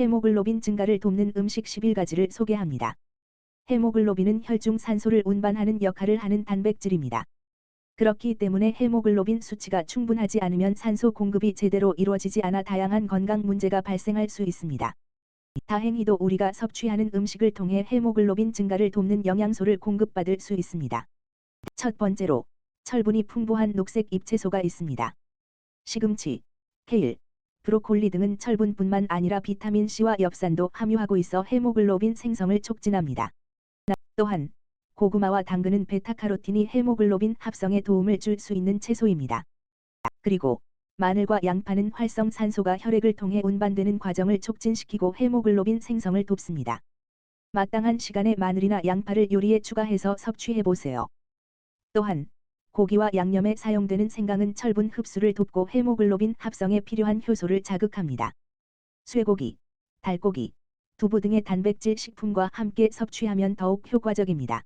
헤모글로빈 증가를 돕는 음식 11가지를 소개합니다. 헤모글로빈은 혈중 산소를 운반하는 역할을 하는 단백질입니다. 그렇기 때문에 헤모글로빈 수치가 충분하지 않으면 산소 공급이 제대로 이루어지지 않아 다양한 건강 문제가 발생할 수 있습니다. 다행히도 우리가 섭취하는 음식을 통해 헤모글로빈 증가를 돕는 영양소를 공급받을 수 있습니다. 첫 번째로, 철분이 풍부한 녹색 잎채소가 있습니다. 시금치, 케일, 브로콜리 등은 철분뿐만 아니라 비타민C와 엽산도 함유하고 있어 헤모글로빈 생성을 촉진합니다. 또한 고구마와 당근은 베타카로틴이 헤모글로빈 합성에 도움을 줄 수 있는 채소입니다. 그리고 마늘과 양파는 활성산소가 혈액을 통해 운반되는 과정을 촉진시키고 헤모글로빈 생성을 돕습니다. 마땅한 시간에 마늘이나 양파를 요리에 추가해서 섭취해보세요. 또한 고기와 양념에 사용되는 생강은 철분 흡수를 돕고 헤모글로빈 합성에 필요한 효소를 자극합니다. 쇠고기, 닭고기, 두부 등의 단백질 식품과 함께 섭취하면 더욱 효과적입니다.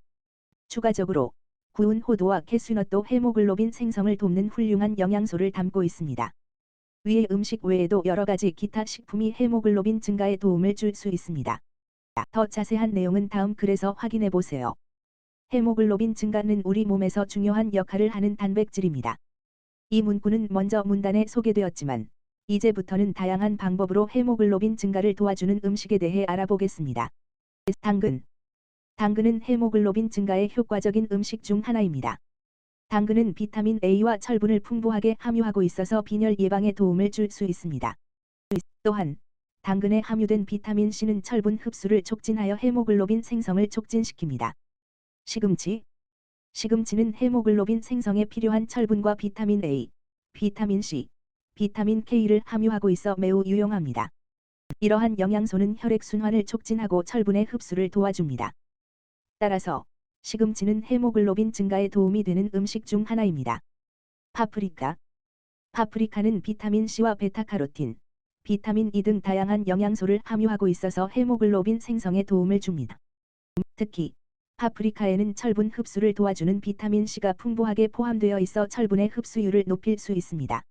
추가적으로 구운 호두와 캐슈넛도 헤모글로빈 생성을 돕는 훌륭한 영양소를 담고 있습니다. 위의 음식 외에도 여러 가지 기타 식품이 헤모글로빈 증가에 도움을 줄 수 있습니다. 더 자세한 내용은 다음 글에서 확인해 보세요. 헤모글로빈 증가는 우리 몸에서 중요한 역할을 하는 단백질입니다. 이 문구는 먼저 문단에 소개되었지만 이제부터는 다양한 방법으로 헤모글로빈 증가를 도와주는 음식에 대해 알아보겠습니다. 당근은 헤모글로빈 증가에 효과적인 음식 중 하나입니다. 당근은 비타민 A와 철분을 풍부하게 함유하고 있어서 빈혈 예방에 도움을 줄 수 있습니다. 또한 당근에 함유된 비타민 C는 철분 흡수를 촉진하여 헤모글로빈 생성을 촉진시킵니다. 시금치는 헤모글로빈 생성에 필요한 철분과 비타민 A, 비타민 C, 비타민 K를 함유하고 있어 매우 유용합니다. 이러한 영양소는 혈액순환을 촉진하고 철분의 흡수를 도와줍니다. 따라서 시금치는 헤모글로빈 증가에 도움이 되는 음식 중 하나입니다. 파프리카는 비타민 C와 베타카로틴, 비타민 E 등 다양한 영양소를 함유하고 있어서 헤모글로빈 생성에 도움을 줍니다. 특히 파프리카에는 철분 흡수를 도와주는 비타민 C가 풍부하게 포함되어 있어 철분의 흡수율을 높일 수 있습니다.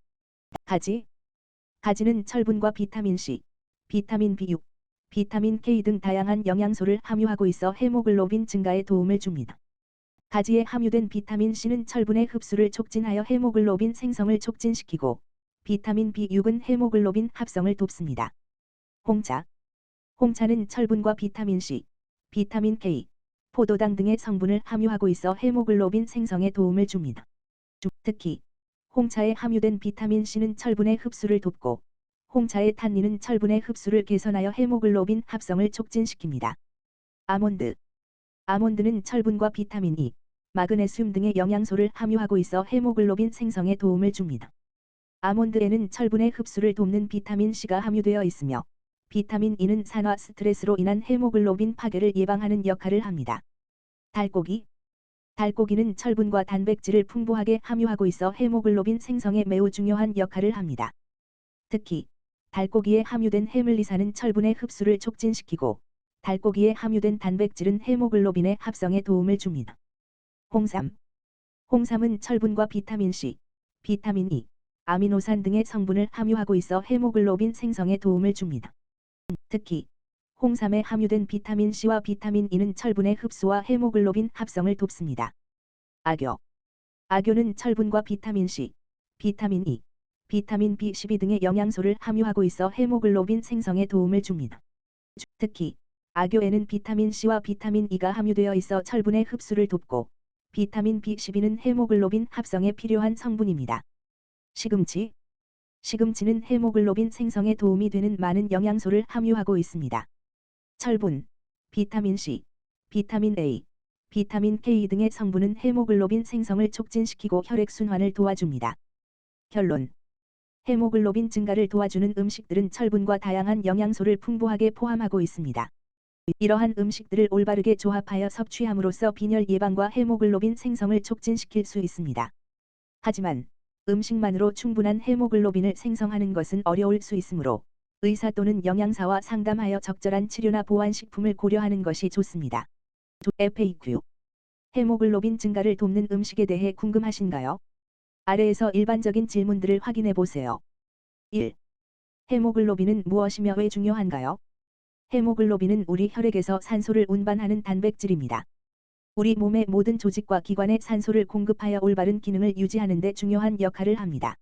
가지는 철분과 비타민 C, 비타민 B6, 비타민 K 등 다양한 영양소를 함유하고 있어 헤모글로빈 증가에 도움을 줍니다. 가지에 함유된 비타민 C는 철분의 흡수를 촉진하여 헤모글로빈 생성을 촉진시키고 비타민 B6은 헤모글로빈 합성을 돕습니다. 홍차는 철분과 비타민 C, 비타민 K, 포도당 등의 성분을 함유하고 있어 헤모글로빈 생성에 도움을 줍니다. 특히 홍차에 함유된 비타민 C는 철분의 흡수를 돕고 홍차의 탄닌은 철분의 흡수를 개선하여 헤모글로빈 합성을 촉진시킵니다. 아몬드는 철분과 비타민 E, 마그네슘 등의 영양소를 함유하고 있어 헤모글로빈 생성에 도움을 줍니다. 아몬드에는 철분의 흡수를 돕는 비타민 C가 함유되어 있으며 비타민 E는 산화 스트레스로 인한 헤모글로빈 파괴를 예방하는 역할을 합니다. 달고기는 철분과 단백질을 풍부하게 함유하고 있어 헤모글로빈 생성에 매우 중요한 역할을 합니다. 특히 달고기에 함유된 해물리산은 철분의 흡수를 촉진시키고 달고기에 함유된 단백질은 헤모글로빈의 합성에 도움을 줍니다. 홍삼은 철분과 비타민 C, 비타민 E, 아미노산 등의 성분을 함유하고 있어 헤모글로빈 생성에 도움을 줍니다. 특히 홍삼에 함유된 비타민 C와 비타민 E는 철분의 흡수와 헤모글로빈 합성을 돕습니다. 아교는 철분과 비타민 C, 비타민 E, 비타민 B12 등의 영양소를 함유하고 있어 헤모글로빈 생성에 도움을 줍니다. 특히 아교에는 비타민 C와 비타민 E가 함유되어 있어 철분의 흡수를 돕고 비타민 B12는 헤모글로빈 합성에 필요한 성분입니다. 시금치는 헤모글로빈 생성에 도움이 되는 많은 영양소를 함유하고 있습니다. 철분, 비타민 C, 비타민 A, 비타민 K 등의 성분은 헤모글로빈 생성을 촉진시키고 혈액순환을 도와줍니다. 결론: 헤모글로빈 증가를 도와주는 음식들은 철분과 다양한 영양소를 풍부하게 포함하고 있습니다. 이러한 음식들을 올바르게 조합하여 섭취함으로써 빈혈 예방과 헤모글로빈 생성을 촉진시킬 수 있습니다. 하지만 음식만으로 충분한 헤모글로빈을 생성하는 것은 어려울 수 있으므로 의사 또는 영양사와 상담하여 적절한 치료나 보완식품을 고려하는 것이 좋습니다. FAQ: 헤모글로빈 증가를 돕는 음식에 대해 궁금하신가요? 아래에서 일반적인 질문들을 확인해 보세요. 1. 헤모글로빈은 무엇이며 왜 중요한가요? 헤모글로빈은 우리 혈액에서 산소를 운반하는 단백질입니다. 우리 몸의 모든 조직과 기관에 산소를 공급하여 올바른 기능을 유지하는 데 중요한 역할을 합니다.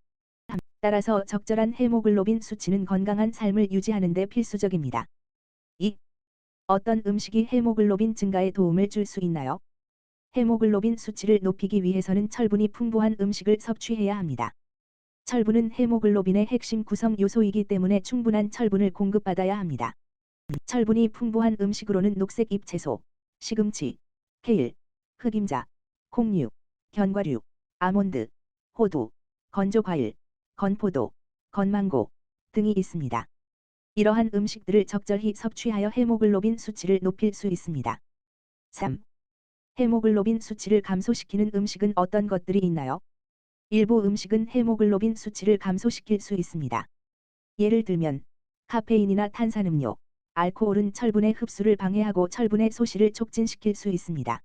따라서 적절한 헤모글로빈 수치는 건강한 삶을 유지하는 데 필수적입니다. 2. 어떤 음식이 헤모글로빈 증가에 도움을 줄 수 있나요? 헤모글로빈 수치를 높이기 위해서는 철분이 풍부한 음식을 섭취해야 합니다. 철분은 헤모글로빈의 핵심 구성 요소이기 때문에 충분한 철분을 공급받아야 합니다. 철분이 풍부한 음식으로는 녹색 잎채소, 시금치, 케일, 흑임자, 콩류, 견과류, 아몬드, 호두, 건조과일, 건포도, 건망고 등이 있습니다. 이러한 음식들을 적절히 섭취하여 헤모글로빈 수치를 높일 수 있습니다. 3. 헤모글로빈 수치를 감소시키는 음식은 어떤 것들이 있나요? 일부 음식은 헤모글로빈 수치를 감소시킬 수 있습니다. 예를 들면 카페인이나 탄산음료, 알코올은 철분의 흡수를 방해하고 철분의 소실을 촉진시킬 수 있습니다.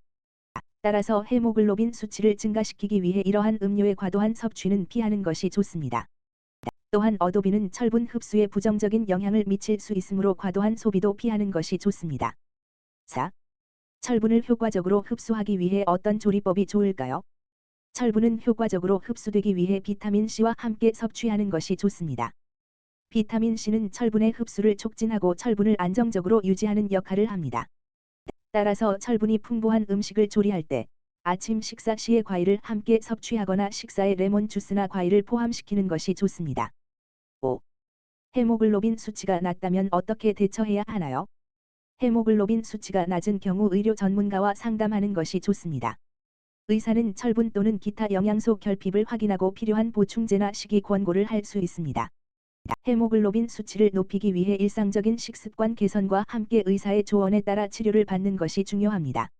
따라서 헤모글로빈 수치를 증가시키기 위해 이러한 음료의 과도한 섭취는 피하는 것이 좋습니다. 또한 어도비는 철분 흡수에 부정적인 영향을 미칠 수 있으므로 과도한 소비도 피하는 것이 좋습니다. 4. 철분을 효과적으로 흡수하기 위해 어떤 조리법이 좋을까요? 철분은 효과적으로 흡수되기 위해 비타민C와 함께 섭취하는 것이 좋습니다. 비타민C는 철분의 흡수를 촉진하고 철분을 안정적으로 유지하는 역할을 합니다. 따라서 철분이 풍부한 음식을 조리할 때 아침 식사 시에 과일을 함께 섭취하거나 식사에 레몬 주스나 과일을 포함시키는 것이 좋습니다. 5. 헤모글로빈 수치가 낮다면 어떻게 대처해야 하나요? 헤모글로빈 수치가 낮은 경우 의료 전문가와 상담하는 것이 좋습니다. 의사는 철분 또는 기타 영양소 결핍을 확인하고 필요한 보충제나 식이 권고를 할 수 있습니다. 헤모글로빈 수치를 높이기 위해 일상적인 식습관 개선과 함께 의사의 조언에 따라 치료를 받는 것이 중요합니다.